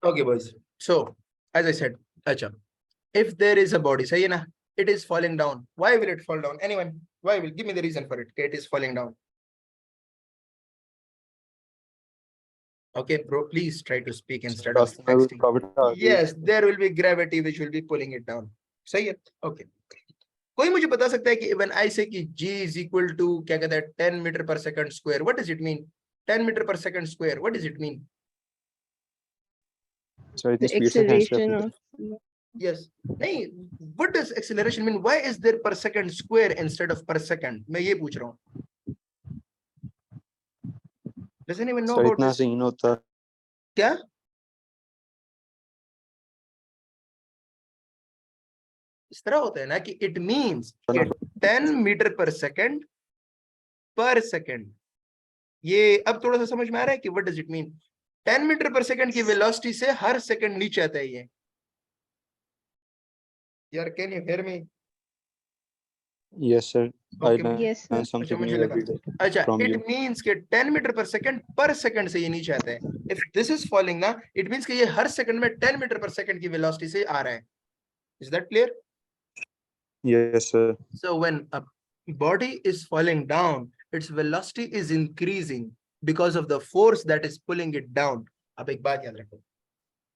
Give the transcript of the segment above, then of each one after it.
Okay, boys. So, as I said, acha, if there is a body, say na, it is falling down. Why will it fall down? Anyone? Why will give me the reason for it? Okay, it is falling down. Okay, bro, please try to speak instead of texting. Yes, there will be gravity which will be pulling it down. सही है? Okay. कोई मुझे बता सकता है कि when I say कि G is equal to क्या कहता है 10 meter per second square, what does it mean? 10 meter per second square, what does it mean? So the acceleration of yes. नहीं, what does acceleration mean? Why is there per second square instead of per second? मैं ये पूछ रहा हूँ. Does anyone know about this? Scene होता क्या? इस तरह होता है ना कि it means 10 meter per second per second. ये अब थोड़ा सा समझ में आ रहा है कि what does it mean? 10 metre पर सेकंड की वेलोसिटी से हर सेकंड नीचे आता है ये. यार can you hear me? Yes sir. Yes sir. Something new every day. अच्छा, it means कि 10 मीटर पर सेकंड से ये नीचे आता है. If this is falling ना, it means कि ये हर सेकंड में 10 मीटर पर सेकंड की वेलोसिटी से आ रहा है. Is that clear? Yes sir. So when a body is falling down, its velocity is increasing because of the force that is pulling it down. अब एक बात याद रखो.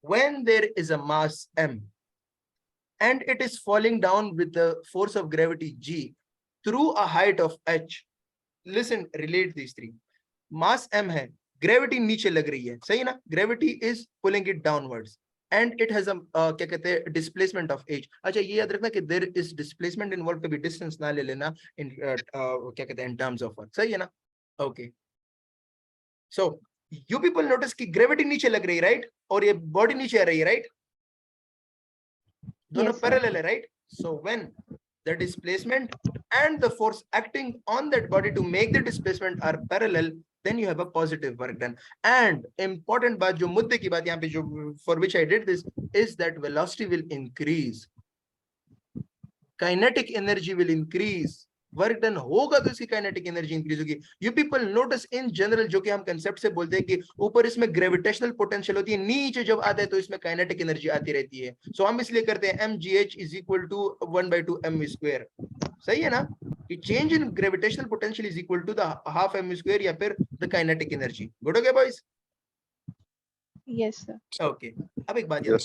When there is a mass m and it is falling down with the force of gravity g through a height of h, listen, relate these three. Mass m है, gravity नीचे लग रही है, सही ना? Gravity is pulling it downwards and it has a क्या कहते हैं displacement of h. अच्छा, ये याद रखना कि there is displacement involved, कभी distance ना ले लेना in क्या कहते हैं in terms of work, सही है ना? Okay. So you people notice कि gravity नीचे लग रही है, right? और ये body नीचे आ रही है, right? दोनों parallel है, right? So when the displacement and the force acting on that body to make the displacement are parallel, then you have a positive work done. And important बात, जो मुद्दे की बात यहाँ पे, जो for which I did this, is that velocity will increase, kinetic energy will increase. Work done होगा तो इसकी काइनेटिक एनर्जी इंक्रीज होगी. You people notice in general, जो कि हम कंसेप्ट से बोलते हैं कि ऊपर इसमें ग्रेविटेशनल पोटेंशियल होती है, नीचे जब आता है तो इसमें काइनेटिक एनर्जी आती रहती है. सो हम इसलिए करते हैं mgh is equal to 1/2 m². सही है ना? कि change in gravitational potential is equal to the half m² या फिर द काइनेटिक एनर्जी. गुड हो गया बॉयज? Yes sir. ओके, अब एक बात याद.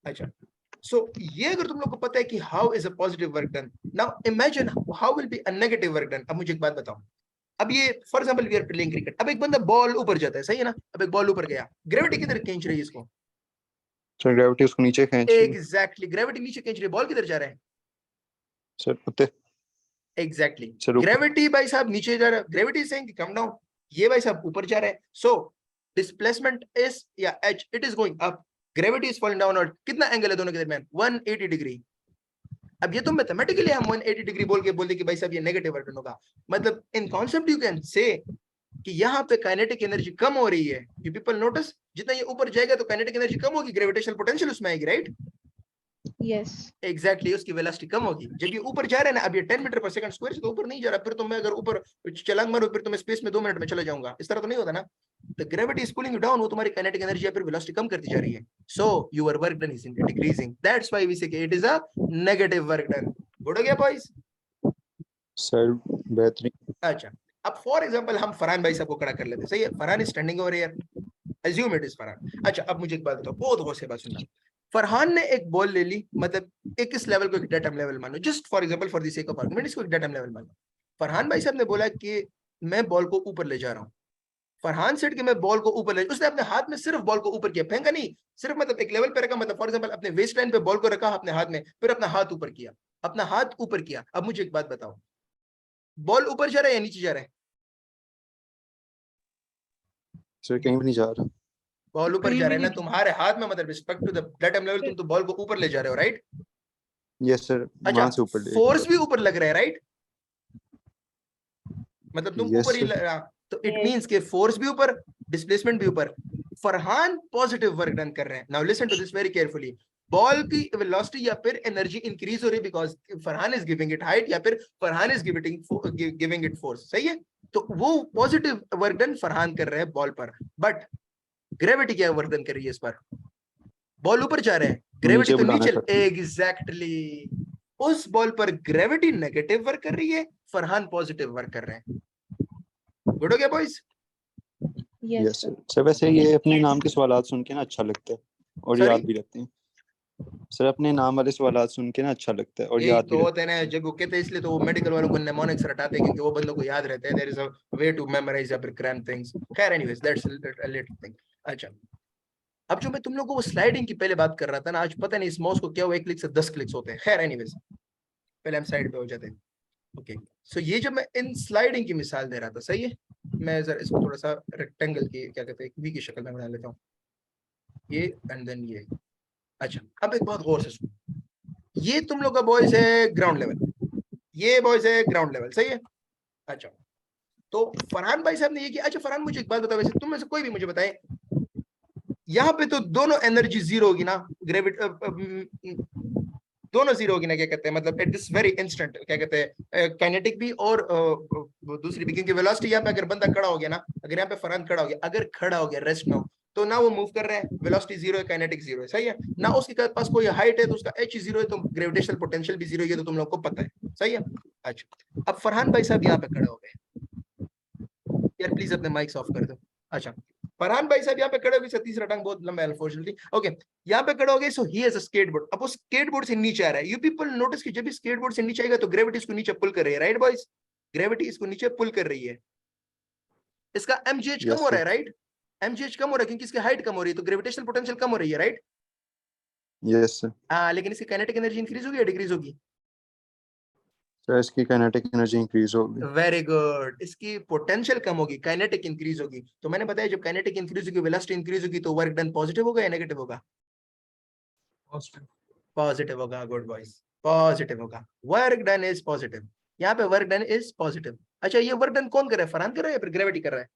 अच्छा, so ये अगर तुम लोग को पता है कि how is a positive work done, now imagine how will be a negative work done. अब मुझे एक बात बताओ. अब ये for example we are playing cricket. अब एक बंदा बॉल ऊपर जाता है, सही है ना? अब एक बॉल ऊपर गया, ग्रेविटी किधर खींच रही है इसको? सर ग्रेविटी उसको नीचे खींच रही है. एग्जैक्टली, ग्रेविटी नीचे खींच रही है. बॉल किधर जा रहा है? सर ऊपर. एग्जैक्टली, ग्रेविटी भाई साहब नीचे जा रहा है, gravity is saying come down. ये भाई साहब ऊपर जा रहा है. सो डिस्प्लेसमेंट इज या h, it is going up, gravity is falling down. और कितना एंगल है दोनों के दरमियान? 180 डिग्री. अब ये तो मैथमेटिकली हम 180 डिग्री बोल के कि भाई साहब ये नेगेटिव वर्क होगा. मतलब इन कॉन्सेप्ट यू कैन से कि यहाँ पे काइनेटिक एनर्जी कम हो रही है. यू पीपल नोटिस, जितना ये ऊपर जाएगा तो काइनेटिक एनर्जी कम होगी, ग्रेविटेशनल पोटेंशियल उसमें आएगी, राइट? यस एग्जैक्टली, उसकी वेलोसिटी कम होगी. जब ये ऊपर जा रहा है ना, अब ये 10 मीटर पर सेकंड स्क्वायर से तो ऊपर नहीं जा रहा. फिर तो मैं अगर ऊपर छलांग मारूं फिर तो मैं स्पेस में 2 मिनट में चला जाऊंगा. इस तरह तो नहीं होता ना. The gravity is pulling you down, वो तुम्हारी kinetic energy या फिर velocity कम करती जा रही है. So your work done is decreasing. That's why we say it is a negative work done. Good हो गया boys? सर बेहतरीन. अच्छा, अब for example हम फरहान भाई साहब को खड़ा कर लेते हैं. सही है? Farhan is standing over here. Assume it is Farhan. अच्छा, अब मुझे एक बात बताओ, बहुत गौर से बात सुनना. फरहान ने एक बॉल ले ली, मतलब एक इस लेवल को एक डेटम लेवल मानो, just for example for the sake of argument इसको एक डेटम लेवल मानो. फरहान भाई साहब ने बोला कि मैं बॉल को ऊपर ले जा रहा हूँ. फरहान सेठ कि मैं बॉल को ऊपर ले, उसने अपने हाथ में सिर्फ बॉल को ऊपर किया, फेंका नहीं, सिर्फ मतलब एक लेवल पे रखा. मतलब फॉर एग्जांपल अपने वेस्ट लाइन पे बॉल को रखा अपने हाथ में, फिर अपना हाथ ऊपर किया, अपना हाथ ऊपर किया. अब मुझे एक बात बताओ, बॉल ऊपर जा रहा है या नीचे जा रहा है? सर कहीं भी नहीं जा रहा. बॉल ऊपर जा रहा है ना. तुम्हारे हाथ में, मतलब respect to the datum level, तुम तो बॉल को ऊपर ले जा रहे हो, राइट? Yes sir. वहां से ऊपर फोर्स भी ऊपर लग रहा है, राइट? मतलब तुम ऊपर ही, तो इट मींस के फोर्स भी ऊपर, डिस्प्लेसमेंट भी ऊपर. फरहान पॉजिटिव वर्क डन कर रहे हैं. Now listen to this very carefully. Ball की वेलोसिटी या फिर एनर्जी इंक्रीज हो रही है because Farhan is giving it height या फिर Farhan is giving it force. सही है? तो वो पॉजिटिव वर्क डन फरहान कर रहे हैं बॉल पर. बट ग्रेविटी क्या वर्क डन कर रही है इस पर? बॉल ऊपर जा रहा है, ग्रेविटी तो बुलाना नीचे। चाहते हैं। एग्जैक्टली उस बॉल पर ग्रेविटी नेगेटिव वर्क कर रही है, फरहान पॉजिटिव वर्क कर रहे हैं। गुड हो गया boys? Yes, yes sir. Sir. Sir वैसे ये अपने नाम के सवालात सुन के ना अच्छा लगता है और Sorry? याद भी लगते हैं। सर अपने नाम वाले सवालात सुन के ना अच्छा लगता है और यही याद तो भी होते हैं ना, जब वो कहते हैं, इसलिए तो वो मेडिकल वालों को नेमोनिक्स रटाते हैं, क्योंकि वो बंदों को याद रहते हैं। There is a way to memorise या क्रैम थिंग्स। खैर anyways that's a little thing. अच्छा, अब जो मैं तुम लोगों को वो स्लाइडिंग की पहले बात कर रहा था ना, आज पता नहीं इस माउस को क्या हुआ, 1 क्लिक से 10 क्लिक्स होते हैं। खैर एनीवेज पहले हम साइड पे हो जाते हैं। ओके, सो ये जब मैं इन स्लाइडिंग की मिसाल दे रहा था, सही है, मैं जरा इसको थोड़ा सा रेक्टेंगल की, क्या कहते हैं, वी की शक्ल में बना लेता हूँ, ये एंड देन ये। अच्छा, अब एक बात गौर से सुनो, ये तुम लोग का बॉयज है ग्राउंड लेवल, ये बॉयज है ग्राउंड लेवल, सही है। अच्छा, तो फरहान भाई साहब ने ये किया। अच्छा फरहान, मुझे एक बात बताओ, वैसे तुम में से कोई भी मुझे बताए, यहाँ पे तो दोनों एनर्जी जीरो होगी ना, ग्रेविटी दोनों जीरो होगी ना, क्या कहते हैं, मतलब एट दिस वेरी इंस्टेंट, क्या कहते हैं, काइनेटिक भी और दूसरी भी, क्योंकि वेलोसिटी यहाँ पे अगर बंदा खड़ा हो गया ना, अगर यहाँ पे फरहान खड़ा हो गया, अगर खड़ा हो गया रेस्ट में हो, तो ना वो मूव कर रहे हैं, वेलोसिटी जीरो है, काइनेटिक जीरो है, सही है ना, उसके पास कोई हाइट है तो उसका एच जीरो है, तो ग्रेविटेशनल पोटेंशियल भी जीरो है, तो तुम लोग को पता है, सही है। अच्छा, अब फरहान भाई साहब यहाँ पे खड़े हो गए, यार प्लीज अपने माइक्स ऑफ कर दो। अच्छा, फरहान भाई साहब यहाँ पे खड़े हो गए, तीसरा टंग बहुत लंबा है अनफॉर्चुनेटली। ओके, यहाँ पे खड़े हो गए, सो ही हैज अ स्केटबोर्ड। अब वो स्केटबोर्ड से नीचे आ रहा है, यू पीपल नोटिस कि जब भी स्केटबोर्ड से नीचे आएगा तो ग्रेविटी इसको नीचे पुल कर रही है, राइट बॉयज, ग्रेविटी इसको नीचे पुल कर रही है, इसका एमजीएच कम यस हो रहा सर। है, राइट, एमजीएच कम हो रहा है क्योंकि इसकी हाइट कम हो रही है, तो ग्रेविटेशनल पोटेंशियल कम हो रही है, राइट। Yes sir. हाँ, लेकिन इसकी काइनेटिक एनर्जी इंक्रीज होगी या डिक्रीज होगी? सर इसकी काइनेटिक एनर्जी इंक्रीज होगी। वेरी गुड, इसकी पोटेंशियल कम होगी, काइनेटिक इंक्रीज होगी। तो मैंने बताया जब काइनेटिक इंक्रीज होगी, वेलोसिटी इंक्रीज होगी, तो वर्क डन पॉजिटिव होगा या नेगेटिव होगा? पॉजिटिव होगा। गुड बॉयज, पॉजिटिव होगा, वर्क डन इज पॉजिटिव, यहाँ पे वर्क डन इज पॉजिटिव। अच्छा, ये वर्क डन कौन कर रहा है, फरहान कर रहा है या फिर ग्रेविटी कर रहा है?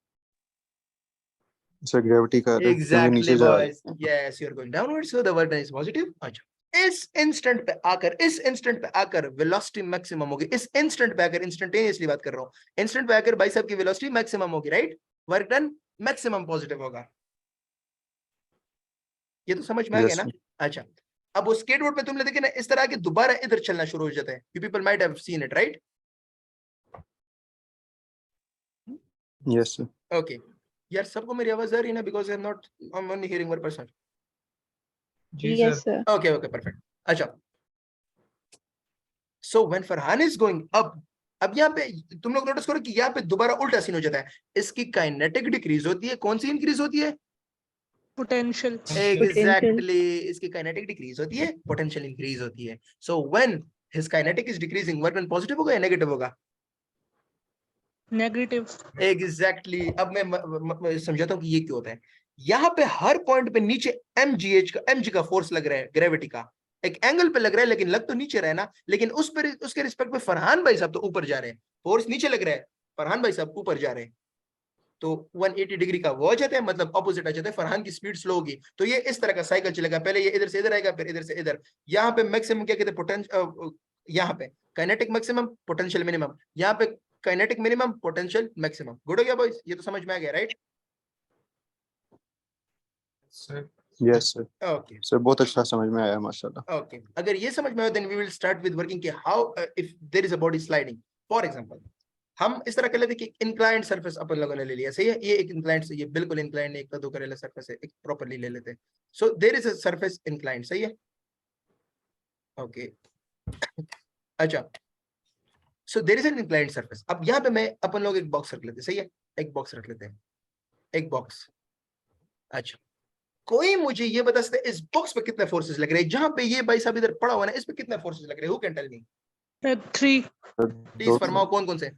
सर ग्रेविटी का रहा है क्योंकि एग्जैक्टली नीचे जा रहे बॉयज, हैं। Yes you are going downward, so the work done is positive. अच्छा, इस इंस्टेंट पे आकर वेलोसिटी मैक्सिमम होगी, इस इंस्टेंट पे आकर, इंस्टेंटेनियसली बात कर रहा हूँ, इंस्टेंट पे आकर भाई साहब की वेलोसिटी मैक्सिमम होगी, right, work done maximum positive होगा। ये तो समझ में आ गया यस ना? सर। अच्छा, अब वो स्केटबोर्ड पे तुमने देखे ना, इस तरह के दोबारा इधर चलना शुरू हो जाते हैं, you people might have seen it, right. Yes sir. Okay, यार सबको मेरी आवाज आ रही है ना, because I am not, I am only hearing one person. Yes, sir. Okay okay perfect. अच्छा, so when Farhan is going up, अब यहाँ पे तुम लोग नोटिस करो कि यहाँ पे दोबारा उल्टा सीन हो जाता है, इसकी काइनेटिक डिक्रीज होती है, कौन सी इंक्रीज होती है? पोटेंशियल। एग्जैक्टली, इसकी काइनेटिक डिक्रीज होती है, पोटेंशियल इंक्रीज होती है। So when his kinetic is decreasing, work done positive होगा या नेगेटिव होगा? नेगेटिव। एग्जैक्टली, अब मैं समझाता हूँ कि ये क्यों होता है। यहाँ पे हर पॉइंट पे नीचे एमजी का फोर्स लग रहा है, ग्रेविटी का एक एंगल पे लग रहा है, लेकिन लग तो नीचे रहा है ना, लेकिन उस पर, उसके रिस्पेक्ट में फरहान भाई साहब तो ऊपर जा रहे हैं, फोर्स नीचे लग रहा है, फरहान भाई साहब ऊपर जा रहे हैं, तो 180 डिग्री का वो आ जाता है, मतलब ऑपोजिट आ जाता है, फरहान की स्पीड स्लो होगी, तो ये इस तरह का साइकिल चलेगा, पहले ये इधर से इधर आएगा, फिर इधर से इधर। यहाँ पे मैक्सिमम क्या कहते हैं, पोटेंशियल, यहाँ पे काइनेटिक मैक्सिमम, पोटेंशियल मिनिमम, यहाँ पे kinetic minimum, potential maximum. Good हो गया बॉयज, ये तो समझ में आ गया, right? Yes sir. Okay sir बहुत अच्छा समझ में आया माशाल्लाह। ओके, अगर ये समझ में आया, then we will start with working कि how if there is a body sliding. For example, हम इस तरह कर लेते कि इंक्लाइंड सरफेस अपन लोगों ने ले लिया, सही है, ये एक इंक्लाइंड, ये बिल्कुल इंक्लाइंड, एक कद्दू करेला सरफेस है, एक प्रॉपर्ली ले लेते हैं। So there is a surface inclined, सही है, ओके। अच्छा, so there is an inclined surface. अब यहाँ पे मैं, अपन लोग एक बॉक्स रख लेते हैं, सही है, एक बॉक्स रख लेते हैं, एक बॉक्स। अच्छा, कोई मुझे ये बता सकता है इस बॉक्स पे कितने फोर्सेस लग रहे हैं, जहां पे ये भाई साहब इधर पड़ा हुआ है ना, इस पे कितने फोर्सेस लग रहे हैं, who can tell me? 3। Please फरमाओ, कौन कौन से?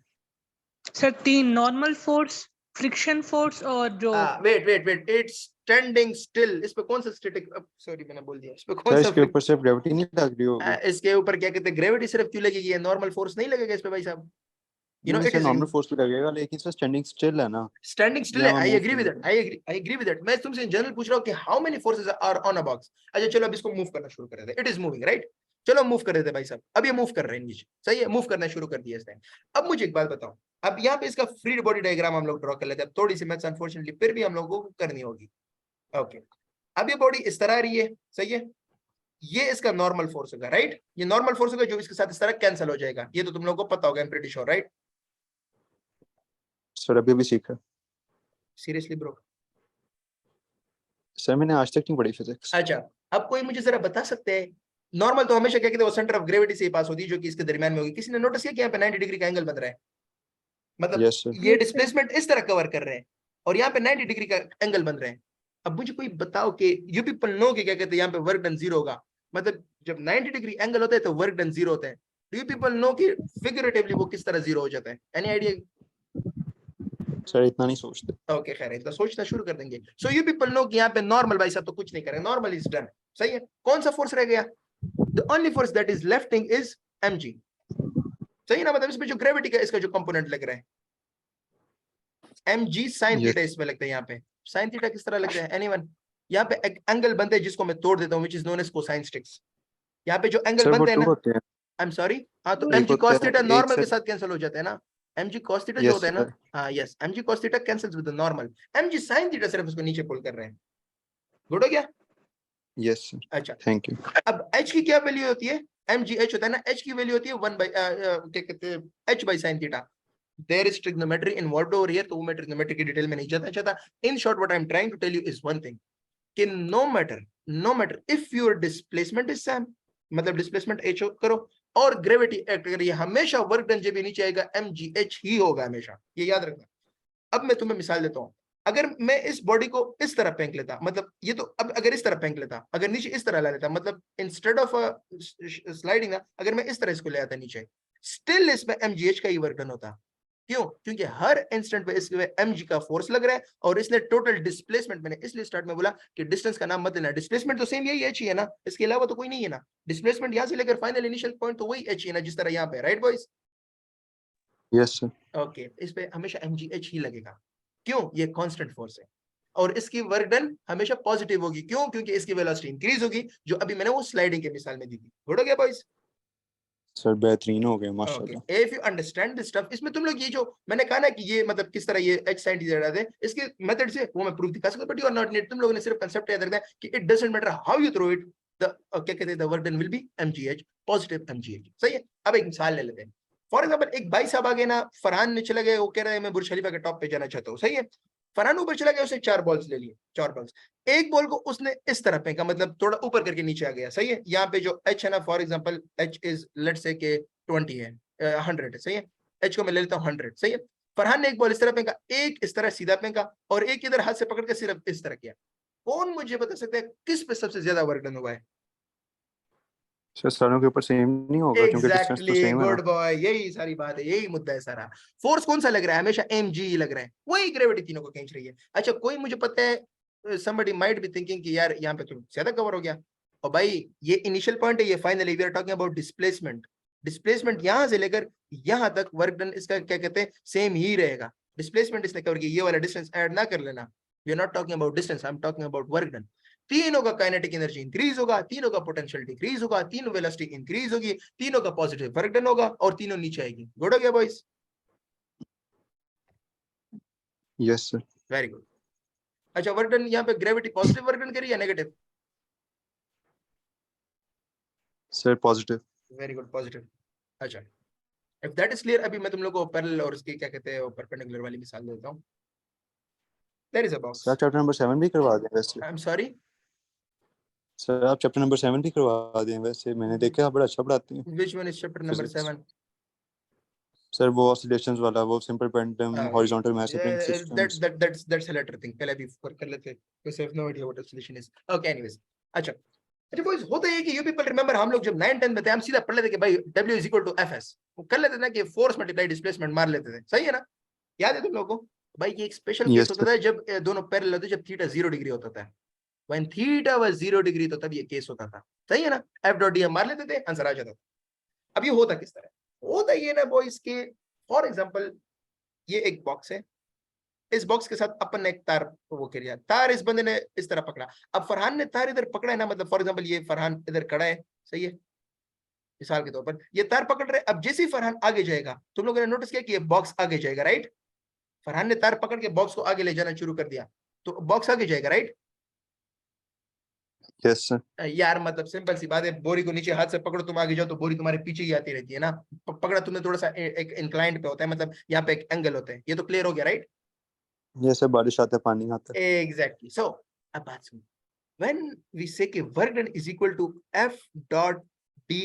Sir 3, normal force, friction force और जो weight weight weight, it's standing still, इस पे कौन सा स्टैटिक, सॉरी मैंने बोल दिया, इस पे कौन सर सा इसके ऊपर सिर्फ ग्रेविटी नहीं लग रही होगी? इसके ऊपर क्या कहते हैं, ग्रेविटी सिर्फ क्यों लगेगी, नॉर्मल फोर्स नहीं लगेगा इस पे भाई साहब, यू नो नहीं it sir is normal force भी लगेगा लेकिन सर स्टैंडिंग स्टिल है ना। स्टैंडिंग स्टिल है। यहाँ I move agree with that, I agree with that. मैं तुमसे इन जनरल पूछ रहा हूँ कि how many forces are on a box. अच्छा चलो, अब इसको मूव करना शुरू कर देते हैं, इट इज मूविंग, राइट, चलो मूव कर देते हैं भाई साहब, अब ये मूव कर रहे हैं नीचे, सही है, मूव करना शुरू कर दिया इसने। अब मुझे एक बात बताओ, अब यहाँ पे इसका फ्री बॉडी डायग्राम हम लोग ड्रॉ कर लेते हैं, थोड़ी सी मैथ्स अनफॉर्चुनेटली फिर भी हम लोगों को करनी होगी। ओके, अब ये बॉडी इस तरह आ रही है, सही है, ये इसका नॉर्मल फोर्स होगा, राइट, ये नॉर्मल फोर्स होगा जो इसके साथ इस तरह कैंसिल हो जाएगा, ये तो तुम लोगों को पता होगा, I am pretty sure, right? Sir अभी भी सीखा। Seriously bro? सर मैंने आज तक नहीं पढ़ी फिजिक्स। अच्छा, अब कोई मुझे जरा बता सकते हैं, नॉर्मल तो हमेशा क्या कहते हैं, वो सेंटर ऑफ ग्रेविटी से ही पास होती है जो कि इसके दरमियान में होगी। किसी ने नोटिस किया कि यहाँ पे 90 डिग्री का एंगल बन रहा है, मतलब यस सर। ये Yes, sir. डिस्प्लेसमेंट इस तरह कवर कर रहे हैं और यहाँ पे 90 डिग्री का एंगल बन रहे हैं। अब मुझे कोई बताओ कि यू पीपल नो कि क्या कहते हैं यहाँ पे वर्क डन जीरो होगा, मतलब जब 90 डिग्री एंगल होता है तो वर्क डन जीरो होता है। डू यू पीपल नो कि फिगरेटिवली वो किस तरह जीरो हो जाता है? Any idea? सर इतना नहीं सोचते। ओके खैर, इतना सोचना शुरू कर देंगे। सो यू पीपल नो कि यहाँ पे नॉर्मल भाई साहब तो कुछ नहीं करें, नॉर्मल इज डन, सही है। कौन सा फोर्स रह गया? The only force that is lifting is mg, सही ना, मतलब इसमें जो ग्रेविटी का इसका जो कंपोनेंट लग रहा है mg sin Yes. थीटा इसमें लगता है। यहाँ पे sin थीटा किस तरह लगता है एनीवन? यहाँ पे एक एंगल बनते हैं जिसको मैं तोड़ देता हूँ, which is known as cosine sticks। यहाँ पे जो एंगल सर वो बनते हैं टू ना, होते हैं। आई एम सॉरी, हाँ तो एक mg होता cos है, थीटा एक नॉर्मल के सर- साथ कैंसिल हो जाता है ना, mg cos थीटा जो Yes, होता है ना, sir. हाँ yes, mg cos theta cancels with the normal, mg sin theta सिर्फ उसको नीचे पुल कर रहे हैं। गुड हो गया? Yes, sir. अच्छा, Thank you. अब h की क्या वैल्यू होती है? mgh होता है ना, h की वैल्यू होती है 1 by क्या कहते हैं, h by sin theta. There is trigonometry involved over here, तो वो मैं trigonometry की डिटेल में नहीं जाना चाहता। In short, what I'm trying to tell you is one thing, कि no matter if your displacement is same, मतलब displacement h करो और gravity act करिए, हमेशा वर्क डन जब भी नीचे आएगा mgh ही होगा हमेशा, ये याद रखना। अब मैं तुम्हें मिसाल देता हूँ, अगर मैं इस बॉडी को इस तरह फेंक लेता, मतलब ये तो अब अगर इस तरह फेंक लेता, अगर नीचे इस तरह ला लेता, मतलब इंस्टेड ऑफ स्लाइडिंग ना, अगर मैं इस तरह इसको ले आता नीचे, स्टिल इसमें mgh का ही वर्क डन होता। क्यों? क्योंकि हर इंस्टेंट पे इसमें mg का फोर्स लग रहा है और इसने टोटल डिस्प्लेसमेंट, मैंने इसलिए स्टार्ट में बोला कि डिस्टेंस का नाम मत लेना, डिस्प्लेसमेंट तो सेम यही h ही है ना, इसके अलावा तो कोई नहीं है ना। डिस्प्लेसमेंट यहां से लेकर फाइनल इनिशियल पॉइंट तो वही h ही है ना, जिस तरह यहाँ पे, right boys? Yes, sir. Okay, इस पे हमेशा mgh ही लगेगा। क्यों? ये कांस्टेंट फोर्स है और इसकी वर्क डन हमेशा पॉजिटिव होगी। क्यों? क्योंकि इसकी वेलोसिटी इंक्रीज होगी, जो अभी मैंने वो स्लाइडिंग के मिसाल में दी थी। गुड हो गया बॉयज? सर बेहतरीन हो गए ओके, माशाल्लाह। If you understand this stuff, इसमें तुम लोग ये जो मैंने कहा ना कि ये मतलब किस तरह ये h sin थीटा है, इसके मेथड से वो मैं प्रूफ दिखा सकता हूं, but you are not need. तुम लोगों ने सिर्फ कांसेप्ट याद रखना है कि it doesn't matter how you throw it, the क्या कहते हैं, the work done will be mgh, positive mgh, सही है। अब एक मिसाल ले लेते हैं। फॉर एग्जांपल, एक भाई साहब आ गए ना, फरहान ने चला गया, वो कह रहा है मैं बुर्ज खलीफा के टॉप पे जाना चाहता हूँ, सही है। फरहान ऊपर चला गया, उसने 4 बॉल्स ले लिए, 4 बॉल्स। एक बॉल को उसने इस तरह फेंका, मतलब थोड़ा ऊपर करके नीचे आ गया, सही है। यहाँ पे जो h है ना, for example h is let's say के 20 है, 100 है, सही है। h को मैं ले लेता हूँ 100, सही है। फरहान ने एक बॉल इस तरह फेंका, एक इस तरह सीधा फेंका और एक इधर हाथ से पकड़ के सिर्फ इस तरह किया। कौन मुझे बता सकता है किस पे सबसे ज्यादा वर्क डन हुआ है? सर सारों के ऊपर सेम नहीं होगा क्योंकि डिस्टेंस तो एग्जैक्टली, सेम है ना। गुड बॉय, यही सारी बात है, यही मुद्दा है सारा। फोर्स कौन सा लग रहा है? हमेशा mg ही लग रहा है, वही ग्रेविटी तीनों को खींच रही है। अच्छा, कोई मुझे पता है, somebody might be thinking कि यार यहाँ पे तो ज्यादा कवर हो गया, और भाई ये इनिशियल पॉइंट है, ये finally we are talking about displacement. Displacement यहां से लेकर यहां तक वर्क डन इसका क्या कहते हैं, सेम ही रहेगा। डिस्प्लेसमेंट इसने कवर किया, ये वाला डिस्टेंस ऐड ना कर लेना। We are not talking about distance, I am talking about work done. तीनों का काइनेटिक एनर्जी इंक्रीज होगा, तीनों का पोटेंशियल डिक्रीज होगा, तीनों वेलोसिटी इंक्रीज होगी, तीनों का पॉजिटिव वर्क डन होगा और तीनों नीचे आएगी। गुड हो गया boys? Yes sir. Very good. अच्छा, वर्क डन यहाँ पे ग्रेविटी पॉजिटिव वर्क डन करी या negative? Sir positive. Very good, positive. अच्छा, इफ दैट इज क्लियर, अभी मैं तुम लोगों को पैरेलल और उसकी क्या कहते हैं परपेंडिकुलर वाली मिसाल देता हूँ। There is a box, sir आप चैप्टर नंबर 7 भी करवा दें वैसे। आई एम सॉरी, सर आप चैप्टर नंबर 7 भी करवा दें वैसे, मैंने देखा आप बड़ा अच्छा पढ़ाते हैं। Which one is chapter number Physics. 7? Sir वो ऑसिलेशंस वाला, वो simple pendulum, horizontal mass spring that systems. that's a later thing, पहले अभी कर लेते हैं, because I have no idea what a solution is. Okay, anyways, अच्छा अच्छा बॉयज, होता है कि यू पीपल रिमेंबर, हम लोग जब 9 10 में थे, हम सीधा पढ़ लेते कि भाई W is equal to FS, वो कर लेते ना कि फोर्स मल्टीप्लाई डिस्प्लेसमेंट मार लेते थे, सही है ना? याद है तुम लोगों को? भाई ये एक स्पेशल केस यस होता था जब दोनों पैरेलल होते, जब थीटा 0 डिग्री होता था। व्हेन थीटा वाज 0 डिग्री, तो तब ये केस होता था, सही है ना? F डॉट डी मार लेते थे, आंसर आ जाता था। अब ये होता किस तरह? होता ये ना बॉयज के, फॉर एग्जांपल ये एक बॉक्स है, इस बॉक्स के साथ अपन ने एक तार वो किया, तार इस बंदे ने इस तरह पकड़ा। अब फरहान ने तार इधर पकड़ा है ना, मतलब फॉर एग्जांपल ये फरहान इधर खड़ा है, सही है, मिसाल के तौर पर ये तार पकड़ रहे। अब जैसे ही फरहान आगे जाएगा, तुम लोगों ने नोटिस किया कि ये बॉक्स आगे जाएगा, राइट? फरहान ने तार पकड़ के बॉक्स को आगे ले जाना शुरू कर दिया, तो बॉक्स आगे जाएगा, राइट? Yes sir. यार मतलब सिंपल सी बात है, बोरी को नीचे हाथ से पकड़ो, तुम आगे जाओ तो बोरी तुम्हारे पीछे ही आती रहती है ना। पकड़ा तुमने थोड़ा सा एक इंक्लाइंड पे होता है, मतलब यहाँ पे एक एंगल होता है। ये तो क्लियर हो गया, राइट? यस सर, बारिश आता है पानी आता है। एग्जैक्टली। सो अब बात सुनो, when we say कि work done is equal to F dot D,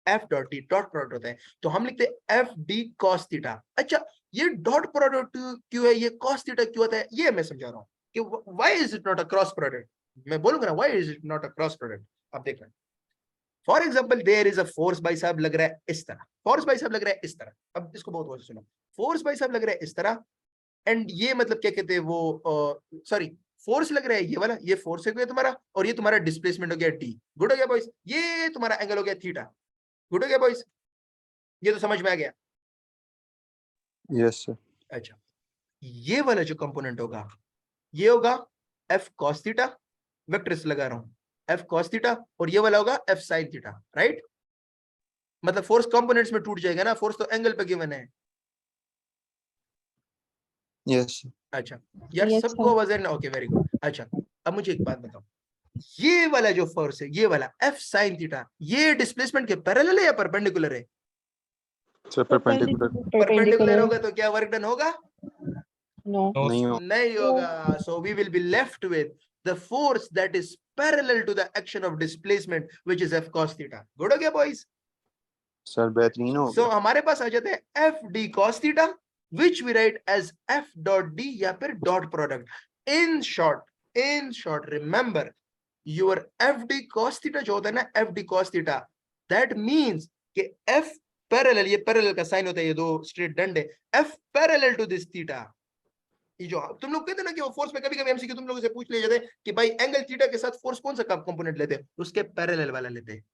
F dot D dot product होता है, तो हम लिखते हैं एफ डी कॉस थीटा। अच्छा, ये डॉट प्रोडक्ट क्यों है, ये कॉस थीटा क्यों होता है, ये मैं समझा रहा हूँ कि why is it not a cross product. मैं बोलूंगा ना why is it not a cross product. अब देखना, for example there is a force बाई साहब लग रहा है इस तरह, फोर्स बाई साहब लग रहा है इस तरह। अब इसको बहुत अच्छे से सुनो, फोर्स बाई साहब लग रहा है इस तरह, एंड ये मतलब क्या कहते हैं वो, सॉरी, फोर्स लग रहा है ये वाला, ये फोर्स है तुम्हारा, और ये तुम्हारा डिस्प्लेसमेंट हो गया टी। गुड हो गया बॉयज? ये तुम्हारा एंगल हो गया थीटा। गुड हो गया बॉयज? ये तो समझ में आ गया? Yes sir. अच्छा, ये वाला जो कंपोनेंट होगा ये होगा एफ कॉस थीटा, वेक्टर्स लगा रहा हूं, एफ कॉस थीटा, और ये वाला होगा एफ साइन थीटा, राइट? मतलब फोर्स कंपोनेंट्स में टूट जाएगा ना, फोर्स तो एंगल पे गिवन है। यस। अच्छा यार, Yes, सबको sir. आवाज है ना? Okay, very good. अच्छा, अब मुझे एक बात बताओ, ये वाला जो फोर्स है, ये वाला एफ साइन थीटा, ये डिस्प्लेसमेंट के पैरेलल है या परपेंडिकुलर है? Sir perpendicular. परपेंडिकुलर होगा तो क्या वर्क डन होगा? No. नहीं हो। नहीं होगा। So we will be left with the force that is parallel to the action of displacement which is F cos theta. Good हो गया बॉयज? सर बेहतरीन हो सो गया। हमारे पास आ जाते हैं F D cos theta which we write as F dot D या फिर dot product. In short remember, your F D cos theta जो होता है ना, F D cos theta, that means कि एफ पैरेलल, ये पैरेलल का साइन होता है, ये दो स्ट्रेट डंडे, F parallel to this theta. ये जो तुम लोग कहते हैं ना कि वो फोर्स में कभी-कभी एमसीक्यू तुम लोगों से पूछ लिया जाता है कि भाई एंगल थीटा के साथ फोर्स कौन सा कंपोनेंट लेते हैं, उसके पैरेलल वाला लेते हैं,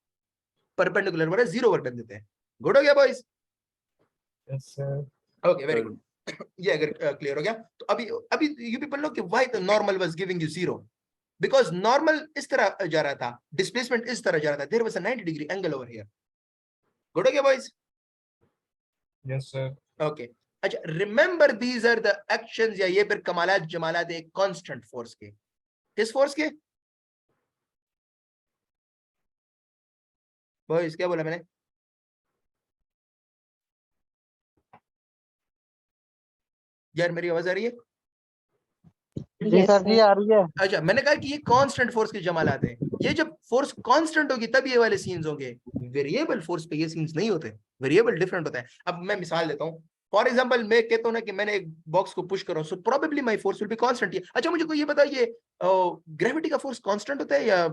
परपेंडिकुलर वाला जीरो वर्क डन देते हैं। गुड हो गया boys? Yes sir. Okay, very good. ये अगर क्लियर हो गया तो अभी अभी यू पीपल नो कि why the normal was giving you zero, because normal इस तरह जा रहा था, डिस्प्लेसमेंट इस तरह जा रहा था, there was a 90 degree angle over here. Good हो गया बॉयज? Yes sir. ओके। अच्छा, remember these are the actions, या ये फिर कमालात जमालात एक कांस्टेंट फोर्स के। किस फोर्स के बॉयज? क्या बोला मैंने? यार मेरी आवाज आ रही है? Yes, सर जी sir. आ रही है। अच्छा, मैंने कहा कि ये कांस्टेंट फोर्स की जमालात है। ये जब फोर्स कांस्टेंट होगी तब ये वाले सीन्स होंगे, वेरिएबल फोर्स पे ये सीन्स नहीं होते, वेरिएबल डिफरेंट होता है। अब मैं मिसाल देता हूँ, फॉर एग्जांपल मैं कहता हूँ ना कि मैंने एक बॉक्स को पुश कर रहा हूँ, so probably my force will be constant. अच्छा, मुझे कोई ये बताइए, ग्रेविटी का फोर्स कांस्टेंट होता है या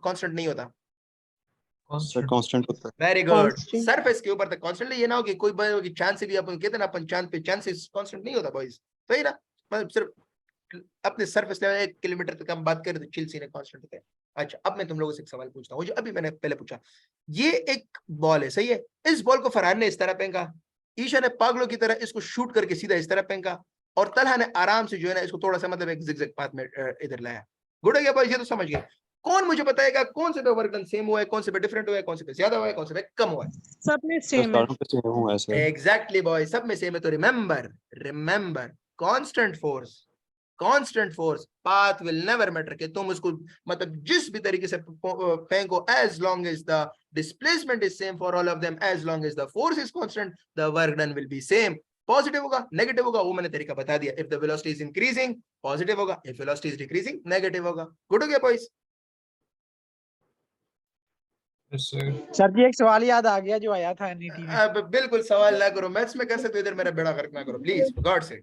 कांस्टेंट नहीं होता? सर कांस्टेंट होता है। Very good. Constant. सरफेस के ऊपर तक कांस्टेंट, ये ना हो कि कोई चांद से भी अपन कहते हैं ना, अपन चांद पे चांसेस कांस्टेंट नहीं होता बॉयज, सही ना? मतलब सिर्फ अपने सरफेस लेवल 1 किलोमीटर तक हम बात करें तो चिल सीने कांस्टेंट होते हैं। अच्छा, अब मैं तुम लोगों से एक सवाल पूछता हूँ जो अभी मैंने पहले पूछा। ये एक बॉल है, सही है? इस बॉल को फरहान ने इस तरह फेंका, ईशा ने पागलों की तरह इसको शूट करके सीधा इस तरह फेंका, और तलहा ने आराम से जो है ना इसको थोड़ा सा मतलब एक जिगजैग पाथ में इधर लाया। गुड हो गया बॉयज? ये तो समझ गए। कौन मुझे बताएगा कौन से पे वर्क डन सेम हुआ है, कौन से पे डिफरेंट हुआ है, कौन से पे ज्यादा हुआ है, कौन से पे कम हुआ है? सब में सर सेम है। सारों पे सेम हुआ है सर। एग्जैक्टली बॉय, सब में सेम है। तो remember constant force path will never matter, कि तुम उसको मतलब जिस भी तरीके से फेंको, as long as the displacement is same for all of them, as long as the force is constant, the work done will be same. Positive होगा, नेगेटिव होगा, वो मैंने तरीका बता दिया। If the velocity is increasing positive होगा, if velocity is decreasing negative होगा। Good हो गया boys? Yes sir. Sir ji एक सवाल याद आ गया जो आया था एनईटी में। अब बिल्कुल सवाल ना करो, मैथ्स में कर सकते हो, इधर मेरा बेड़ा गर्क ना करो प्लीज, गॉड से।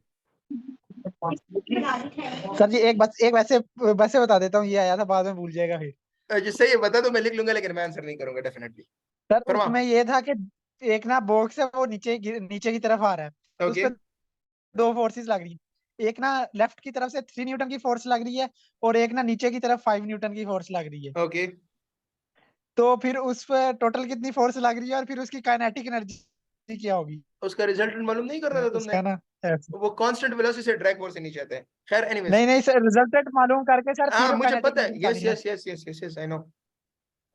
सर जी एक वैसे वैसे बता देता हूँ, ये आया था, बाद में भूल जाएगा फिर। जिससे ये बता दो मैं लिख लूंगा, लेकिन मैं आंसर नहीं करूंगा डेफिनेटली। सर फरमाओ। उसमें ये था कि एक ना बॉक्स है वो नीचे की तरफ आ रहा है, उस ओके, पर दो फोर्सेस लग रही है। एक ना लेफ्ट की तरफ से 3 न्यूटन की फोर्स लग रही है, और एक ना नीचे की तरफ 5 न्यूटन की फोर्स लग रही है। ओके। तो फिर उस पर टोटल कितनी फोर्स लग रही है, और फिर उसकी काइनेटिक एनर्जी क्या होगी उसका रिजल्टेंट मालूम नहीं कर रहा था तुमने? उसका ना? वो कांस्टेंट वेलोसिटी से ड्रैग फोर्स से नीचे आता है। खैर एनीवेज, नहीं नहीं सर, रिजल्टेंट मालूम करके सर हाँ फिर मुझे काइनेटिक पता है। एनर्जी यस निकालनी है। Yes yes yes yes yes I know.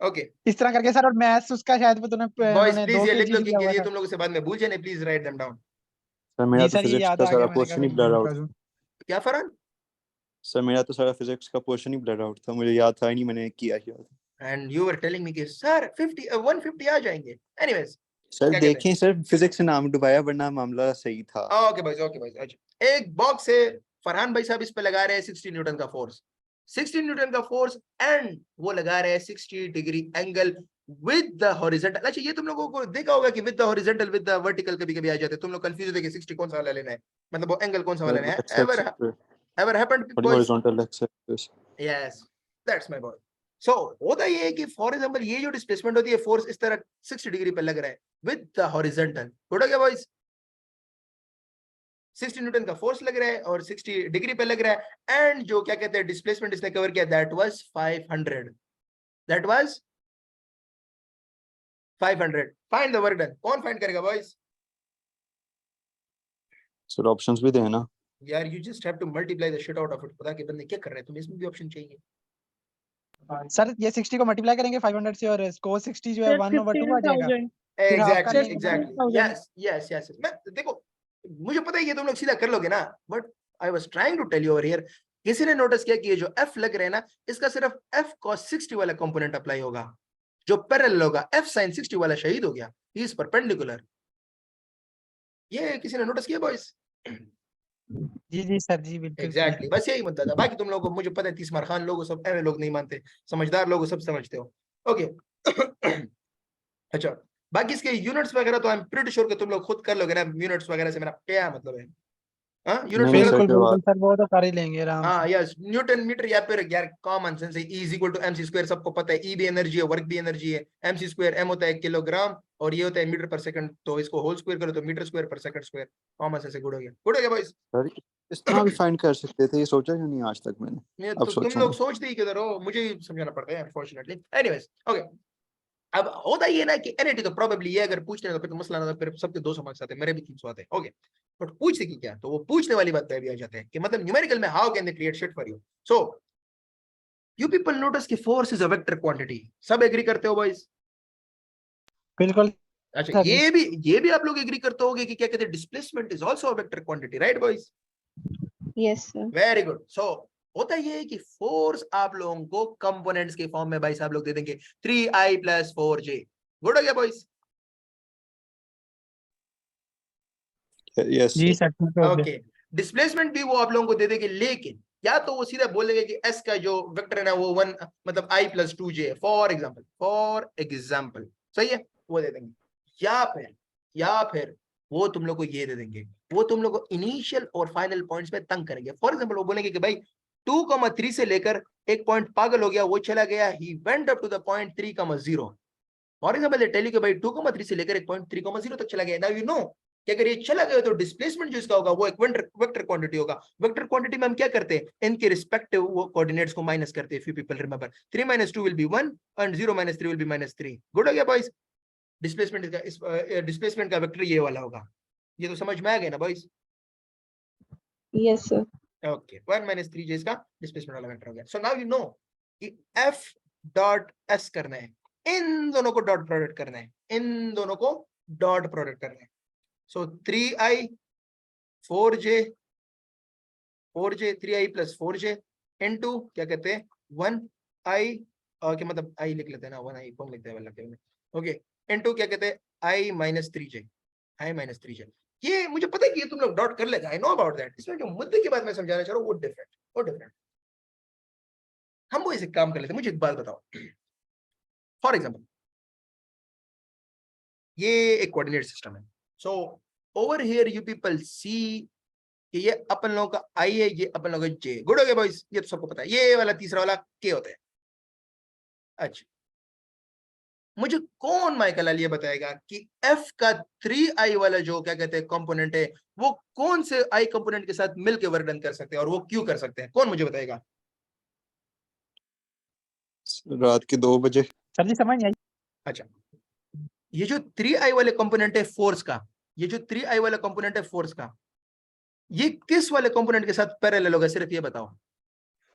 Okay इस तरह करके सर, और मैथ्स उसका शायद बॉयज उन्होंने प्लीज 2 ये लिख kg लो कि दिया हुआ ये था। तुम लोगों से बाद में भूल जाने, please write them down. Sir मेरा जी तो सर, ये फिजिक्स याद का आ सारा गया, मैंने क्वेश्चन ही कहा ब्लर आउट। क्या फरहान? सर मेरा तो सारा फिजिक्स का पोर्शन ही ब्लर आउट था, मुझे याद था ही नहीं मैंने किया ही याद। and you were telling me कि सर 150 आ जाएंगे। anyways सर क्या कहते हैं? देखें सर फिजिक्स से नाम डुबाया वरना मामला सही था। ओके भाई अच्छा एक बॉक्स है, फरहान भाई साहब इस पे लगा रहे हैं 60 न्यूटन का फोर्स, 60 न्यूटन का फोर्स एंड वो लगा रहे हैं 60 degree angle with the horizontal. अच्छा ये तुम लोगों को देखा होगा कि with the horizontal with the vertical कभी कभी आ जाते हैं, तुम लोग कंफ्यूज होते हैं कि 60 कौन सा वाला लेना है, मतलब वो एंगल कौन सा वाला लेना है। Ever happened boys? Horizontal axis. Yes that's my boy. So होता ये है कि फॉर एग्जांपल ये जो डिस्प्लेसमेंट होती है फोर्स इस तरह 60 डिग्री पे लग रहा है विद द हॉरिजॉन्टल, गुड हो गया बॉयज? 60 न्यूटन का फोर्स लग रहा है और 60 डिग्री पे लग रहा है एंड जो क्या कहते हैं डिस्प्लेसमेंट इसने कवर किया that was 500, that was 500। Find the work done, कौन फाइंड करेगा बॉयज? सर ऑप्शंस भी देना यार you just have to multiply the shit out of it. पता कि बंदे क्या कर रहे हैं, तुम्हें इसमें भी ऑप्शन चाहिए। सर ये 60 को मल्टीप्लाई करेंगे 500 से और इसको 60 जो है 1/2 आ जाएगा। 15,000 फिर आपका एग्जैक्टली नहीं एग्जैक्टली यस यस मैं देखो मुझे पता है ये तुम लोग सीधा कर लोगे ना, but I was trying to tell you over here. किसी ने नोटिस किया कि ये जो f लग रहा है ना इसका सिर्फ f cos 60 वाला कंपोनेंट अप्लाई होगा, जो पैरेलल होगा f sin 60 वाला शहीद हो गया, ही इज परपेंडिकुलर। ये किसी ने नोटिस किया बॉयज? जी सर जी बिल्कुल एग्जैक्टली बस यही मुद्दा था। बाकी तुम लोगों को मुझे पता है 30 मार खान लोग सब ऐसे लोग नहीं मानते, समझदार लोग सब समझते हो। ओके अच्छा बाकी इसके यूनिट्स वगैरह तो आई एम प्रीटी श्योर कि तुम लोग खुद कर लोगे ना, यूनिट्स वगैरह से मेरा क्या मतलब है? हाँ यूनिट्स नहीं, वगैरह सर, बिल्कुल सर वो तो कर ही लेंगे आराम हाँ से। यस न्यूटन मीटर या फिर यार कॉमन सेंस है, E equal to mc square सबको पता है, E भी एनर्जी है वर्क भी एनर्जी है, mc स्क्वायर m होता है किलोग्राम और ये होता है मीटर पर सेकंड, तो इसको होल स्क्वायर करो तो मीटर स्क्वायर पर सेकंड स्क्वायर। कॉमन सेंस से गुड हो गया बॉयज? सर इस तरह भी फाइंड कर सकते थे, ये सोचा क्यों नहीं आज तक मैंने। ये अब तो तुम सोचूंगा। लोग सोचते ही किधर हो, मुझे ही समझाना पड़ता है अनफॉर्चुनेटली। एनीवेज ओके अब होता ये ना कि एनएटी तो प्रोबेबली ये अगर पूछते हैं तो फिर तो मसला ना, फिर सबके 200 मार्क्स आते हैं, मेरे भी 300 आते हैं। ओके बट पूछते कि क्या, तो वो पूछने वाली बात पे भी आ जाते हैं कि मतलब न्यूमेरिकल में how can they create shit for you. So you people notice कि force is a vector quantity, सब एग्री करते हो बॉयज? बिल्कुल अच्छा सर जी। ये भी आप लोग एग्री करते होगे कि क्या कहते हैं displacement is also a vector quantity, right boys? Yes, sir. Very good. So होता ये है कि फोर्स आप लोगों को कंपोनेंट्स के फॉर्म में भाई साहब लोग दे देंगे 3i + 4j। गुड हो गया बॉयज? यस जी सर ठीक हो गया। ओके डिस्प्लेसमेंट भी वो आप लोगों को दे देंगे, लेकिन या तो वो सीधा बोल देंगे कि s का जो वेक्टर है ना वो 1 मतलब i + 2j है फॉर एग्जांपल सही है, वो दे देंगे, या फिर वो तुम लोग को ये दे देंगे, वो तुम लोग को इनिशियल और फाइनल पॉइंट्स पे तंग करेंगे। फॉर एग्जांपल वो बोलेंगे कि भाई 2,3 से लेकर एक पॉइंट पागल हो गया, वो चला गया he went up to the point 3,0। For example they tell you कि भाई 2,3 से लेकर एक पॉइंट 3,0 तक चला गया। नाउ यू नो कि अगर ये चला गया तो डिस्प्लेसमेंट जो इसका होगा वो एक वेक्टर क्वांटिटी होगा। वेक्टर क्वांटिटी में हम क्या करते हैं, इनके रिस्पेक्टिव वो कोऑर्डिनेट्स को माइनस करते हैं। Few people remember 3 - 2 will be 1 and 0 - 3 will be -3। Good हो गया बॉयज? डिस्प्लेसमेंट का वेक्टर ये वाला होगा। ये तो समझ में आ गया ना boys? Yes, sir. Okay 1 - 3j इसका डिस्प्लेसमेंट वाला वेक्टर हो गया। सो नाउ यू नो कि f.s करना है, इन दोनों को डॉट प्रोडक्ट करना है, इन दोनों को डॉट प्रोडक्ट करना है। सो 3i 4j 3i + 4j into क्या कहते हैं 1i के मतलब i लिख लेते हैं ना, 1i कौन लिखते हैं लगते हैं ओके इनटू क्या कहते हैं i - 3j। ये मुझे पता है कि ये तुम लोग डॉट कर लेगा, आई नो अबाउट दैट। इसमें जो मुद्दे की बात मैं समझाना चाह रहा हूँ वो डिफरेंट। हम वो इसे काम कर लेते हैं। मुझे एक बात बताओ, फॉर एग्जांपल ये एक कोऑर्डिनेट सिस्टम है। So over here you people see कि ये अपन लोगों का i है, ये अपन लोगों का j। गुड हो गया बॉयज? ये तो सबको पता है, ये वाला तीसरा वाला k होता है। अच्छा मुझे कौन माइकल अली ये बताएगा कि f का 3i वाला जो क्या कहते हैं कंपोनेंट है वो कौन से i कंपोनेंट के साथ मिलकर वर्क डन कर सकते हैं और वो क्यों कर सकते हैं, कौन मुझे बताएगा? रात के 2 बजे। सर जी समझ नहीं आई। अच्छा ये जो 3i वाले कंपोनेंट है फोर्स का, ये जो 3i वाला कंपोनेंट है फोर्स का, ये किस वाले कंपोनेंट के साथ पैरेलल होगा, सिर्फ ये बताओ।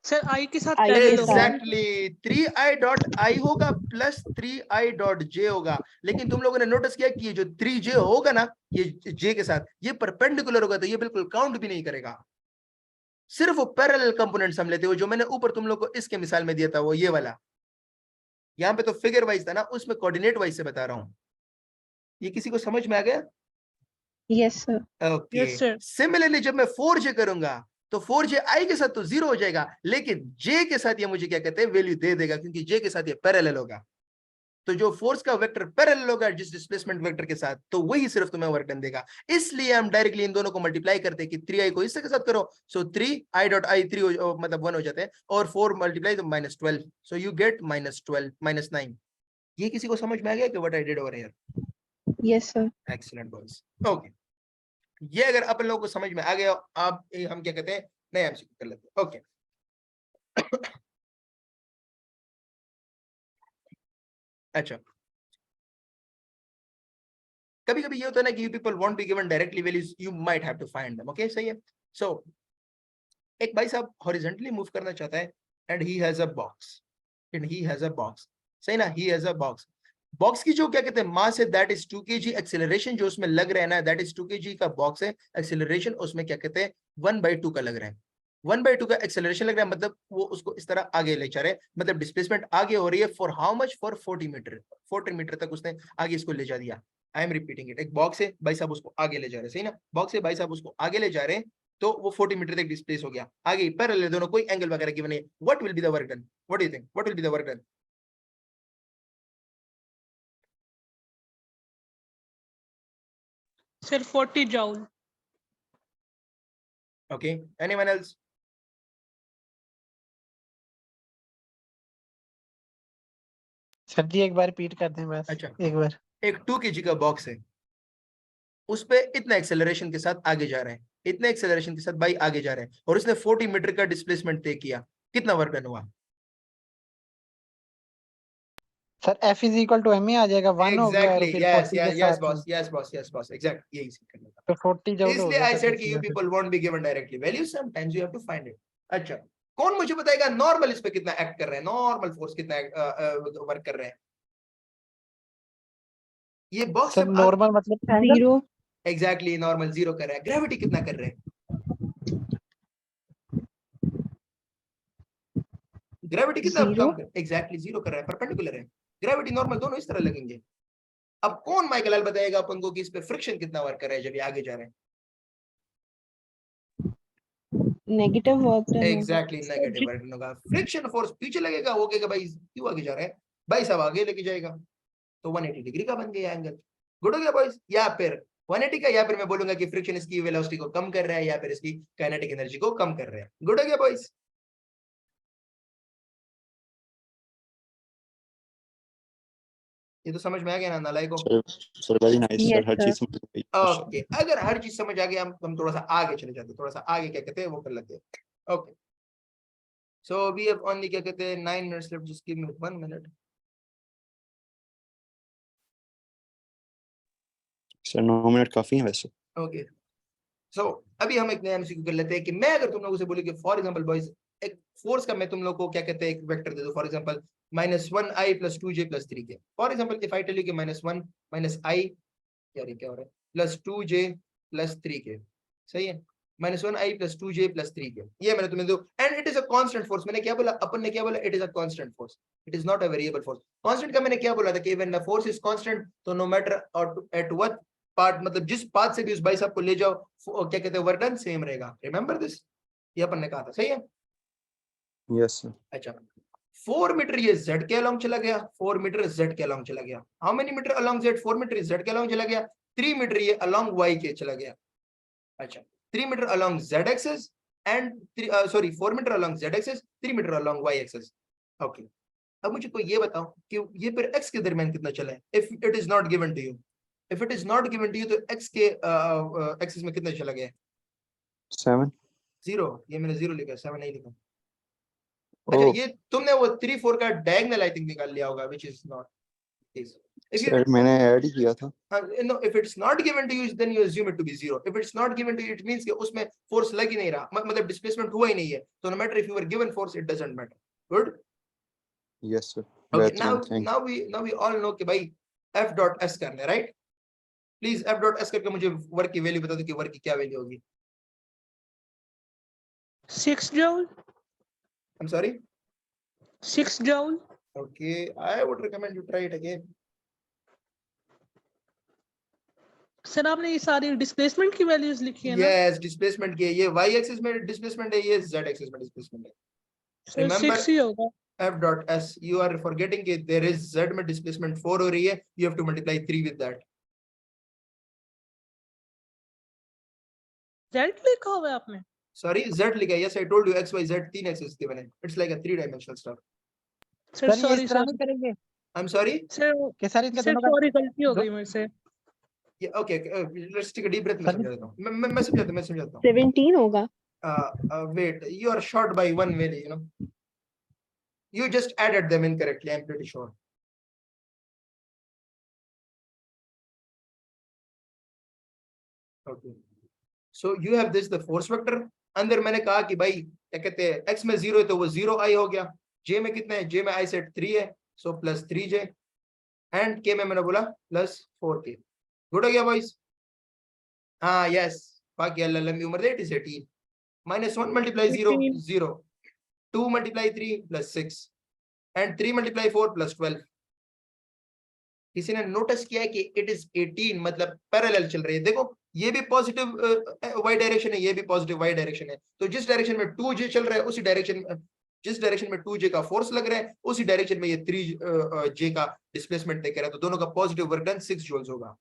सर आई के साथ I के पैरेलल होगा। साथ। एग्जैक्टली 3i.i होगा प्लस 3i.j होगा। लेकिन तुम लोगों ने नोटिस किया कि ये जो 3j होगा ना ये j के साथ ये परपेंडिकुलर होगा, तो ये बिल्कुल काउंट भी नहीं करेगा। सिर्फ वो पैरेलल कंपोनेंट्स हम लेते हो, जो मैंने ऊपर तुम लोग को इसके मिसाल में दिया था, वो ये वाला। यहाँ पे तो फिगर वाइज था ना, उसमें कोऑर्डिनेट वाइज से बता रहा हूँ। ये किसी को समझ में आ गया? Yes, sir. Okay. Yes, sir. Similarly जब मैं 4j करूंगा तो 4j i के साथ तो 0 हो जाएगा, लेकिन j के साथ ये मुझे क्या कहते हैं, वैल्यू दे देगा, क्योंकि j के साथ ये पैरेलल होगा। तो जो फोर्स का वेक्टर पैरेलल होगा जिस डिस्प्लेसमेंट वेक्टर के साथ, तो वही सिर्फ तुम्हें वर्क डन देगा। इसलिए हम डायरेक्टली इन दोनों को मल्टीप्लाई करते हैं कि 3i को इससे के साथ करो, सो 3i डॉट i 3 मतलब 1 हो जाते हैं, और 4 मल्टीप्लाई तो -12, सो यू गेट -12 -9। ये किसी को समझ में आ गया कि what I did over here? Yes, sir. Excellent boys. Okay, ये अगर अपन लोगों को समझ में आ गया, आप हम क्या कहते हैं, नया एमसीक्यू कर लेते हैं। ओके अच्छा, कभी कभी ये होता है ना कि you people want be given directly values, you might have to find them. Okay, सही है। सो एक भाई साहब हॉरिजॉन्टली मूव करना चाहता है, and he has a box, सही ना, he has a box. Box की जो क्या कहते हैं मास है, दैट इज 2 kg। एक्सेलरेशन जो उसमें लग रहा है ना, दैट इज 2 kg का बॉक्स है। एक्सेलरेशन उसमें क्या कहते हैं 1/2 का लग रहा है। 1/2 का एक्सेलरेशन लग रहा है, मतलब वो उसको इस तरह आगे ले जा रहे हैं, मतलब डिस्प्लेसमेंट आगे हो रही है। For how much? For 40 metre. 40 metre तक उसने आगे इसको ले जा दिया। I am repeating it. एक बॉक्स है, भाई साहब उसको आगे ले जा रहे हैं, सही ना, बॉक्स है, भाई साहब उसको आगे ले जा रहे हैं, तो वो 40 मीटर तक डिस्प्लेस हो गया। आगे पैरेलल दोनों, कोई एंगल वगैरह गिवन नहीं। What will be the work done? What do you think, what will be the work done? Sir, 40 joule. Okay, anyone else? Sir ji एक बार रिपीट कर दें बस। अच्छा, एक बार। एक 2 kg का बॉक्स है, उस पे इतना एक्सेलरेशन के साथ आगे जा रहे हैं, इतने एक्सेलरेशन के साथ भाई आगे जा रहे हैं, और उसने 40 मीटर का डिस्प्लेसमेंट तय किया। कितना वर्क डन हुआ? Sir F is equal to m ही आ जाएगा, 1 हो गया और एग्जैक्टली, फिर यस 40 के यस साथ boss, yes boss, yes boss, exact, यही करने का। तो 40 जूल हो इसलिए गया आई सर सेड कि you displacement. People won't be given directly value, sometimes you have to find it. अच्छा, कौन मुझे बताएगा नॉर्मल इस पे कितना एक्ट कर रहे हैं, नॉर्मल फोर्स कितना वर्क कर रहे हैं? ये बॉक्स सर नॉर्मल मतलब एंगल। 0. एग्जैक्टली नॉर्मल 0 कर रहा है। ग्रेविटी कितना कर रहे हैं? ग्रेविटी कितना 0. कम कर, एग्जैक्टली 0 कर रहा है, परपेंडिकुलर है। ग्रेविटी नॉर्मल दोनों इस तरह लगेंगे। अब कौन माइकल लाल बताएगा अपन को कि इस पे फ्रिक्शन कितना वर्क कर रहा है जब ये आगे जा रहे हैं? Negative work done होगा. एग्जैक्टली नेगेटिव वर्क होगा। फ्रिक्शन फोर्स पीछे लगेगा, वो कहेगा भाई क्यों आगे जा रहे हैं, भाई साहब आगे लेके जाएगा, तो 180 डिग्री का बन गया एंगल। गुड हो गया बॉयज? या फिर 180 का, या फिर मैं बोलूंगा कि फ्रिक्शन इसकी वेलोसिटी को कम कर रहा है, या फिर इसकी काइनेटिक एनर्जी को कम कर रहा है। गुड हो गया बॉयज? ये तो समझ में आ गया ना नालायकों? सर वेरी नाइस Yes, सर, हर sir. चीज समझ गई। ओके, अगर हर चीज समझ आ गया, हम थोड़ा सा आगे चले जाते हैं, थोड़ा सा आगे क्या कहते हैं वो कर लेते हैं। Okay, so we have only क्या कहते हैं 9 minutes left, just give me 1 minute. Sir 9 minute काफी है वैसे। ओके, सो अभी हम एक नया एमसीक्यू कर लेते हैं कि मैं अगर तुम लोगों से बोलूं कि फॉर एग्जांपल बॉयज, एक फोर्स का मैं तुम लोगों को क्या कहते हैं एक वेक्टर दे दो, for example -1i + 2j + 3k। For example if I tell you कि -1 - i, यार ये क्या हो रहा है, +2j + 3k, सही है, -1i + 2j + 3k, ये मैंने तुम्हें दो, and it is a constant force. मैंने क्या बोला, अपन ने क्या बोला, it is a constant force, it is not a variable force. Constant का मैंने क्या बोला था कि when the force is constant, तो no matter at what part, मतलब जिस पाथ से भी उस भाई साहब को ले जाओ, क्या कहते हैं वर्क डन सेम रहेगा। रिमेंबर दिस, ये अपन ने कहा था, सही है। Yes sir. अच्छा, 4 मीटर ये z के अलोंग चला गया, 4 मीटर z के अलोंग चला गया। How many metre along z? 4 metre z के अलोंग चला गया। 3 मीटर ये अलोंग y के चला गया। अच्छा, 3 metre along z axis and 4 metre along z axis, 3 metre along y axis. Okay, अब मुझे कोई ये बताओ कि ये फिर x के दरमियान कितना चला है, if it is not given to you. If it is not given to you तो x के एक्सिस में कितना चला गया? 7। 0, ये मैंने 0 लिखा, 7 नहीं लिखा। अच्छा, ओह ये तुमने वो 3 4 का डायगोनल आई थिंक निकाल लिया होगा, which is not is if you sir मैंने ऐड ही किया था। no, if it's not given to you then you assume it to be 0. if it's not given to you it means कि उसमें force लग ही नहीं रहा, मतलब डिस्प्लेसमेंट हुआ ही नहीं है, तो no matter if you were given force it doesn't matter. Good. Yes sir. Okay, बेहतरीन, thank now we all know कि भाई f dot s करना है, right? Please f dot s करके मुझे वर्क की वैल्यू बता दो कि वर्क की क्या वैल्यू होगी। 6 joule. I'm sorry. 6 joule. Okay, I would recommend you try it again. Sir आपने ये सारी डिस्प्लेसमेंट की वैल्यूज लिखी है ना? Yes, displacement के ये y axis में displacement है, ये z axis में displacement है. सर remember- 6 ही होगा. F dot s, you are forgetting that there is z में displacement 4 हो रही है, you have to multiply 3 with that. Z लिखा हुआ है आपने? Sorry, z लिखा है. Yes, I told you x, y, z 3 axis थे मैंने. It's like a 3-dimensional stuff. Sir sir ये सॉरी इस तरह सर. नहीं करेंगे I'm sorry. सर कि सर इनका सर दोनों का सॉरी गलती हो दो- गई मेरे से. Yeah, okay, let's take a deep breath. मैं Sir, समझा देता हूँ. मैं समझाता हूँ. 17 होगा. Wait, you are short by 1 value, you know. You just added them incorrectly, I'm pretty sure. Okay. So you have this, the force vector. अंदर मैंने कहा कि भाई क्या कहते हैं, x में 0 है तो वो 0i हो गया. j में कितना है? j में I सेट 3 है, so plus 3j. And k में मैंने बोला plus 4k. गुड हो गया बॉयज? हाँ यस. बाकी अल्लाह लंबी उम्र दे, it is 18. -1 multiply 0, 18. 0. 2 multiply 3 plus 6. And 3 multiply 4 plus 12. किसी ने नोटिस किया है कि इट इज 18, मतलब पैरेलल चल रही है. देखो ये भी पॉजिटिव y डायरेक्शन है, ये भी पॉजिटिव y डायरेक्शन है. तो जिस डायरेक्शन में 2j चल रहा है उसी डायरेक्शन, जिस डायरेक्शन में 2j का फोर्स लग रहा है उसी डायरेक्शन में ये 3j का डिस्प्लेसमेंट लेकर है. तो दोनों का पॉजिटिव वर्क डन 6 जूल्स होगा.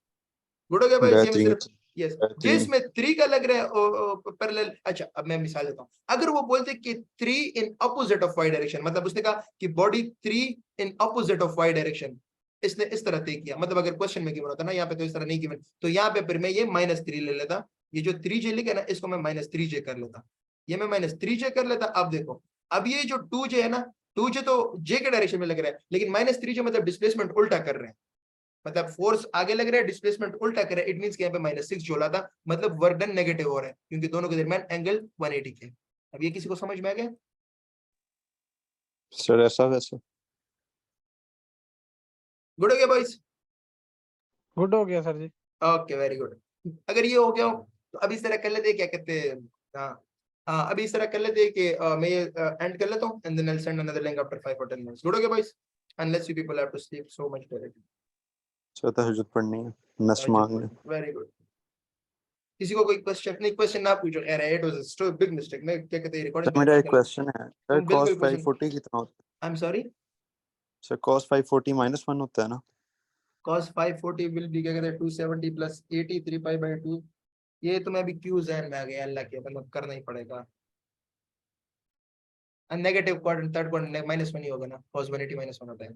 गुड हो गया भाई? ये मैं सिर्फ यस, जिसमें 3 का लग रहा है पैरेलल. अच्छा अब मैं मिसाल देता हूँ. अगर वो बोलते कि 3 in opposite of y direction, मतलब उसने कहा कि body 3 in opposite of y direction, इसने इस तरह तय किया. मतलब अगर क्वेश्चन में गिवन होता ना, यहाँ पे तो इस तरह नहीं गिवन, तो यहाँ पे फिर मैं ये -3 ले लेता. ये जो 3j लिखा ना, इसको मैं -3j कर लेता. ये मैं -3j कर लेता. अब देखो, अब ये जो 2j है ना, 2j तो j के डायरेक्शन में लग रहा है, लेकिन -3j मतलब डिस्प्लेसमेंट उल्टा कर रहे हैं. मतलब फोर्स आगे लग रहा है, डिस्प्लेसमेंट उल्टा कर रहा है. इट मींस कि यहाँ पे -6 जोला था, मतलब वर्क डन नेगेटिव हो रहा है, क्योंकि दोनों के दरमियान एंगल 180 है. अब ये किसी को समझ में आ गया? सर ऐसा वैसा. गुड हो गया बॉयज? गुड हो गया sir ji. Okay, very good. अगर ये हो गया हो तो अब इस तरह कर लेते हैं, क्या कहते हैं, हाँ अभी इस तरह कर लेते हैं कि मैं ये एंड कर लेता हूँ, and then I will send another link after 5 or 10 minutes. Good हो गया boys? Unless you people have to sleep so much directly. Sir तहज्जुद पढ़नी है, नस मांगने. Very good. किसी को कोई क्वेश्चन? नहीं, क्वेश्चन ना पूछो. अरे it was a big mistake. मैं क्या कहते हैं, सर रिकॉर्डिंग. मेरा एक क्वेश्चन है. सर बिल्कुल cos question. 540 कितना होता आई एम सॉरी. है? सर cos 540 -1 होता है ना? cos 540 विल बी, क्या कहते हैं, 270 plus 80 3 pi by 2. ये तो मैं अभी क्यों जहन में आ गया, अल्लाह के, मतलब करना ही पड़ेगा. नेगेटिव क्वाड्रेंट, थर्ड क्वाड्रेंट -1 ही होगा ना, cos 180 -1 होता है.